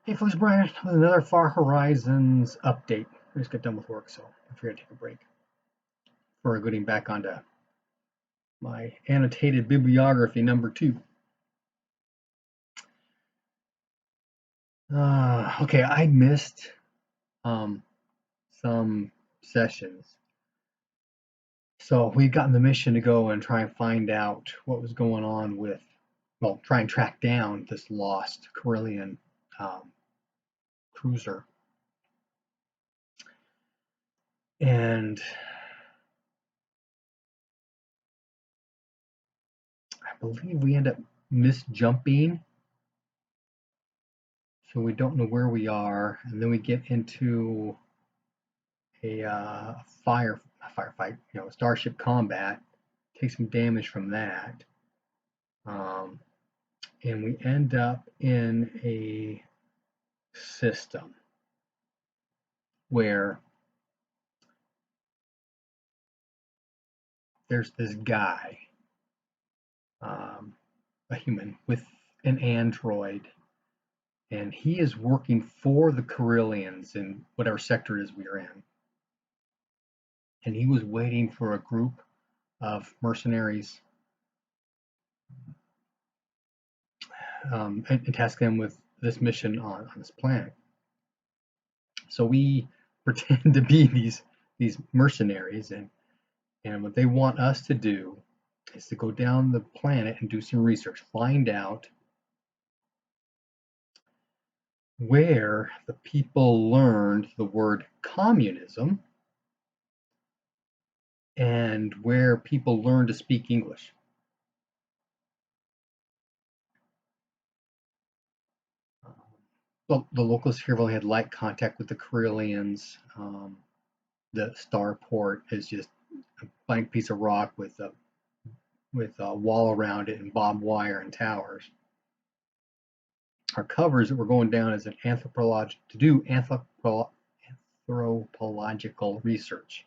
Hey folks, Brian with another Far Horizons update. I just got done with work, so I figured I'd take a break before getting back onto my annotated bibliography number 2. Okay, I missed some sessions. So we'd gotten the mission to go and try and find out what was going on with, well, try and track down this lost Corellian cruiser. And I believe we end up misjumping, so we don't know where we are, and then we get into a firefight, starship combat, take some damage from that, um, and we end up in a system where there's this guy, a human with an android, and he is working for the Corellians in whatever sector it is we are in. And he was waiting for a group of mercenaries and task them with this mission on this planet. So we pretend to be these mercenaries, and what they want us to do is to go down the planet and do some research, find out where the people learned the word communism and where people learned to speak English. Well, the locals here have only had light contact with the Corellians. The starport is just a blank piece of rock with a wall around it and barbed wire and towers. Our covers that we're going down is to do anthropological research.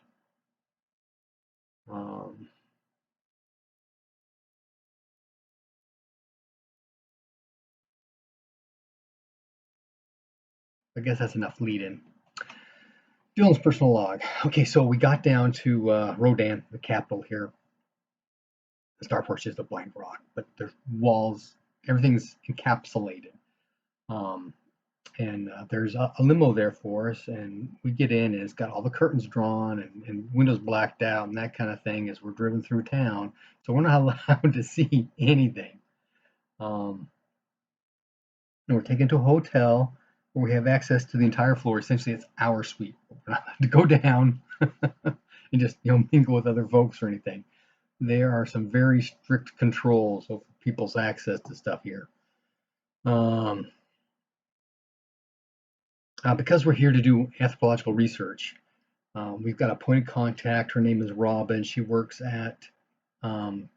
I guess that's enough lead-in. Dylan's personal log. Okay, so we got down to Rodan, the capital here. The starport's just a blank rock, but there's walls, everything's encapsulated. And there's a limo there for us, and we get in, and it's got all the curtains drawn and windows blacked out and that kind of thing as we're driven through town. So we're not allowed to see anything. And we're taken to a hotel where we have access to the entire floor. Essentially, it's our suite. We're not allowed to go down and just mingle with other folks or anything. There are some very strict controls over people's access to stuff here. Because we're here to do anthropological research, we've got a point of contact. Her name is Robin. She works at the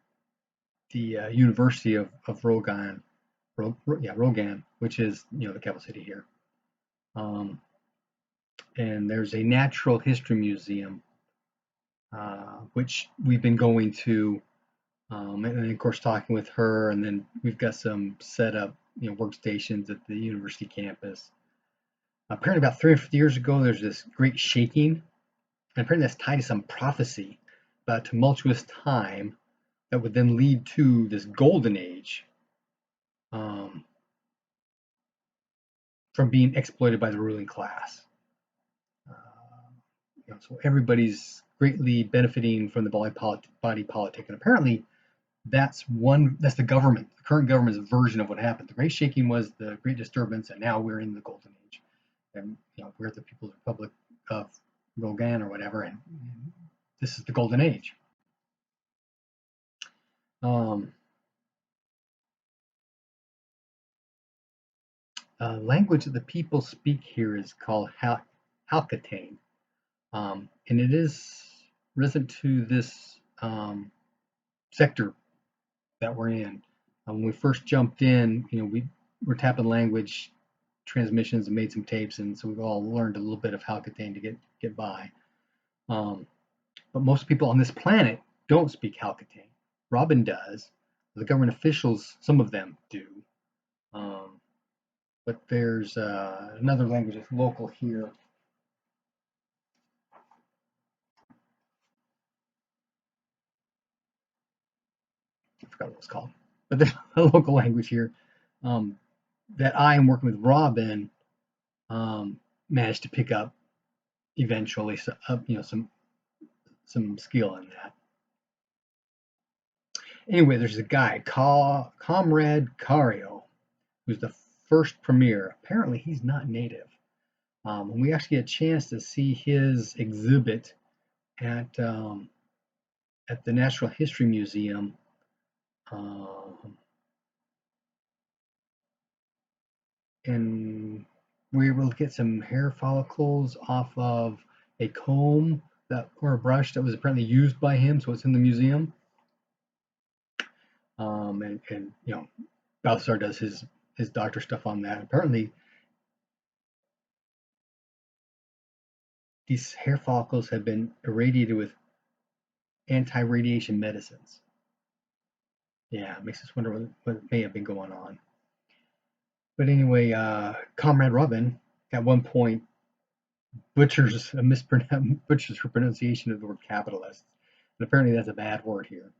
University of Rogan, which is the capital city here. And there's a natural history museum, which we've been going to, and then of course talking with her. And then we've got some set up workstations at the university campus. Apparently about 350 years ago, there's this great shaking, and apparently that's tied to some prophecy about a tumultuous time that would then lead to this golden age from being exploited by the ruling class. So everybody's greatly benefiting from the body politic, and apparently that's the government, the current government's version of what happened. The Great Shaking was the Great Disturbance, and now we're in the Golden Age. And we're the People's Republic of Rogan or whatever, and this is the Golden Age. Language that the people speak here is called Halkatane, and it is resident to this sector that we're in. When we first jumped in, we were tapping language transmissions and made some tapes, and so we've all learned a little bit of Halkatane to get by. But most people on this planet don't speak Halkatane. Robin does. The government officials, some of them do. but there's another language that's local here. I forgot what it's called, but there's a local language here that I am working with Robin managed to pick up eventually, so, some skill in that. Anyway, there's a guy, Comrade Cario, who's the first premier. Apparently, he's not native. And we actually had a chance to see his exhibit at the Natural History Museum. And we were able to get some hair follicles off of a comb that or a brush that was apparently used by him, so it's in the museum. And Balthazar does his doctor stuff on that. Apparently, these hair follicles have been irradiated with anti-radiation medicines. Yeah, it makes us wonder what may have been going on. But anyway, Comrade Robin at one point butchers her pronunciation of the word capitalist, and apparently that's a bad word here.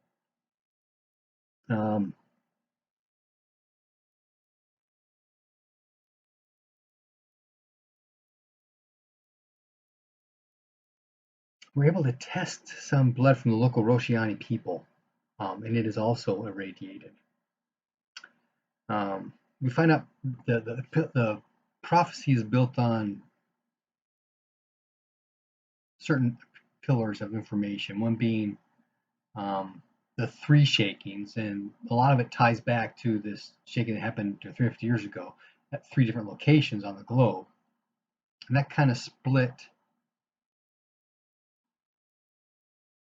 We're able to test some blood from the local Roshiani people, and it is also irradiated. We find out the prophecy is built on certain pillars of information, one being the three shakings, and a lot of it ties back to this shaking that happened 350 years ago at 3 different locations on the globe. And that kind of split.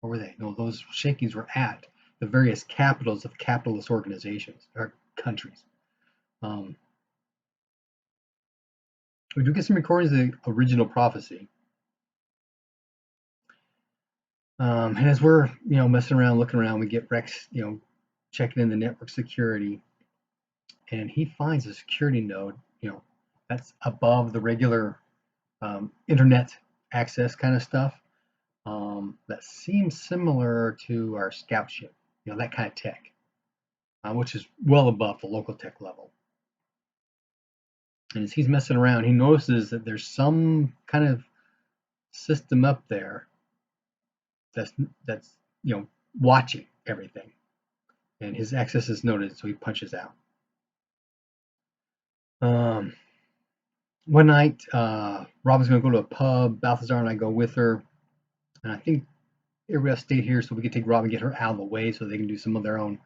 Or were they? No, those shakings were at the various capitals of capitalist organizations or countries. We do get some recordings of the original prophecy. And as we're, messing around, looking around, we get Rex, checking in the network security, and he finds a security node, that's above the regular internet access kind of stuff. That seems similar to our scout ship, that kind of tech, which is well above the local tech level. And as he's messing around, he notices that there's some kind of system up there that's watching everything. And his access is noted, so he punches out. One night, Robin's going to go to a pub. Balthazar and I go with her. And I think everybody else stayed here so we could take Robin and get her out of the way so they can do some of their own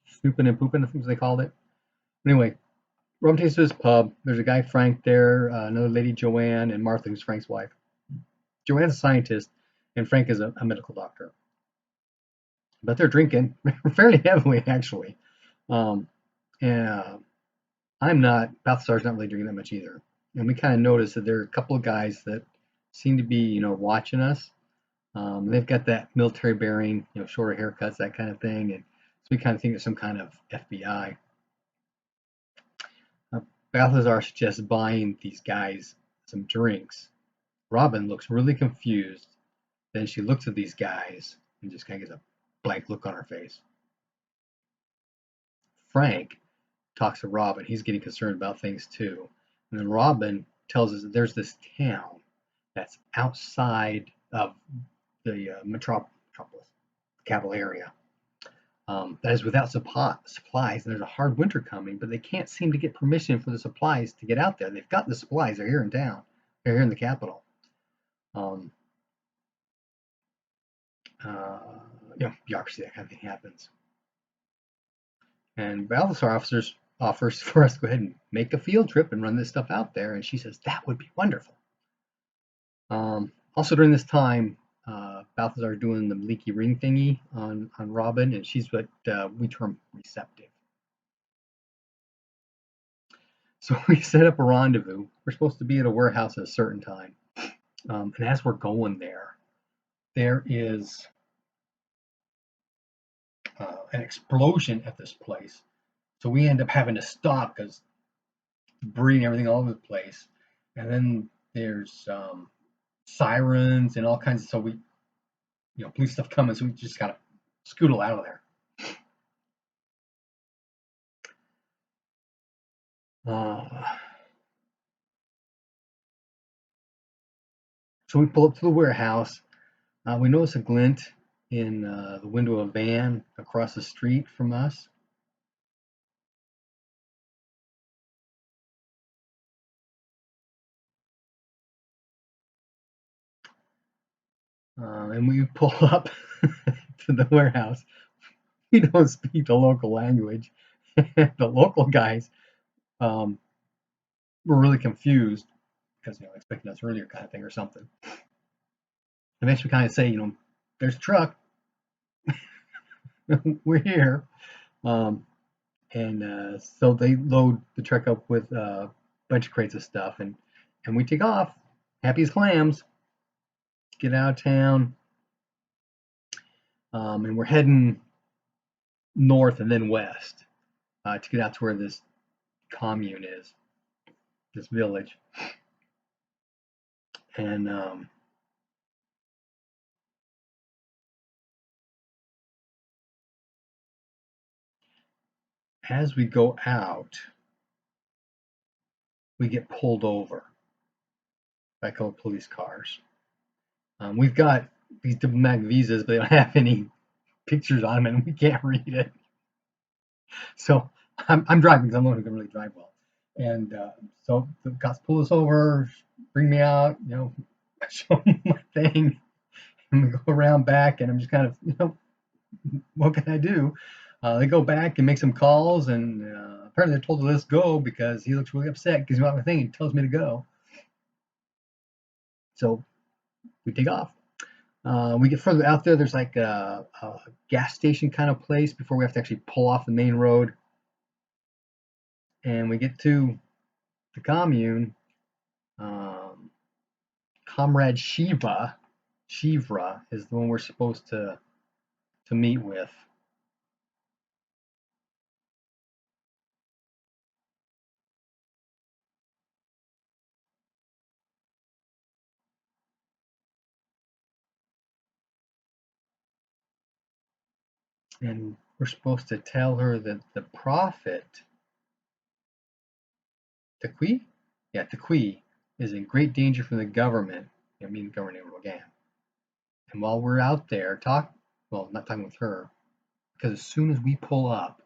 snooping and pooping, I think they called it. Anyway, Robin takes to his pub. There's a guy, Frank, there, another lady, Joanne, and Martha, who's Frank's wife. Joanne's a scientist, and Frank is a medical doctor. But they're drinking fairly heavily, actually. And I'm not, Balthazar's not really drinking that much either. And we kind of noticed that there are a couple of guys that seem to be, watching us. They've got that military bearing, shorter haircuts, that kind of thing. And so we kind of think it's some kind of FBI. Balthazar suggests buying these guys some drinks. Robin looks really confused. Then she looks at these guys and just kind of gets a blank look on her face. Frank talks to Robin. He's getting concerned about things too. And then Robin tells us that there's this town that's outside of the metropolis, capital area, that is without supplies, and there's a hard winter coming, but they can't seem to get permission for the supplies to get out there. They've got the supplies. They're here in town. They're here in the capital. Bureaucracy, that kind of thing happens. And Balthazar offers for us to go ahead and make a field trip and run this stuff out there, and she says that would be wonderful. Also during this time, Balthazar is doing the leaky ring thingy on Robin, and she's what we term receptive. So we set up a rendezvous. We're supposed to be at a warehouse at a certain time. And as we're going there is an explosion at this place. So we end up having to stop because debris and everything all over the place. And then there's sirens and all kinds of, so we, police stuff coming, so we just gotta scootle out of there. So we pull up to the warehouse. We notice a glint in the window of a van across the street from us. And we pull up to the warehouse. We don't speak the local language. The local guys were really confused because expecting us earlier kind of thing or something. Eventually, kind of say, there's a truck. We're here. And so they load the truck up with a bunch of crates of stuff, and we take off, happy as clams, get out of town, and we're heading north and then west to get out to where this commune is, this village. And as we go out, we get pulled over by a couple police cars. We've got these diplomatic visas, but they don't have any pictures on them, and we can't read it. So I'm driving because I'm the one who can really drive well. And so the cops pull us over, bring me out, show them my thing, and we go around back, and I'm just kind of, what can I do? They go back and make some calls, and apparently they told us to go because he looks really upset because he's got my thing and tells me to go. So we take off. We get further out there. There's like a gas station kind of place before we have to actually pull off the main road. And we get to the commune. Comrade Shivra is the one we're supposed to meet with. And we're supposed to tell her that the prophet, Taqui? Yeah, Taqui, is in great danger from the government. I mean, Governor Rogan. And while we're out there not talking with her, because as soon as we pull up,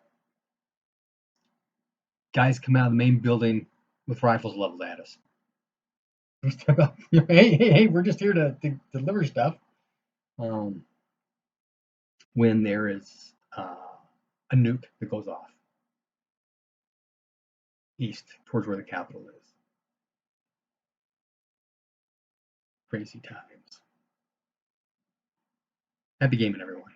guys come out of the main building with rifles leveled at us. Hey, we're just here to deliver stuff. When there is a nuke that goes off east towards where the capital is. Crazy times. Happy gaming, everyone.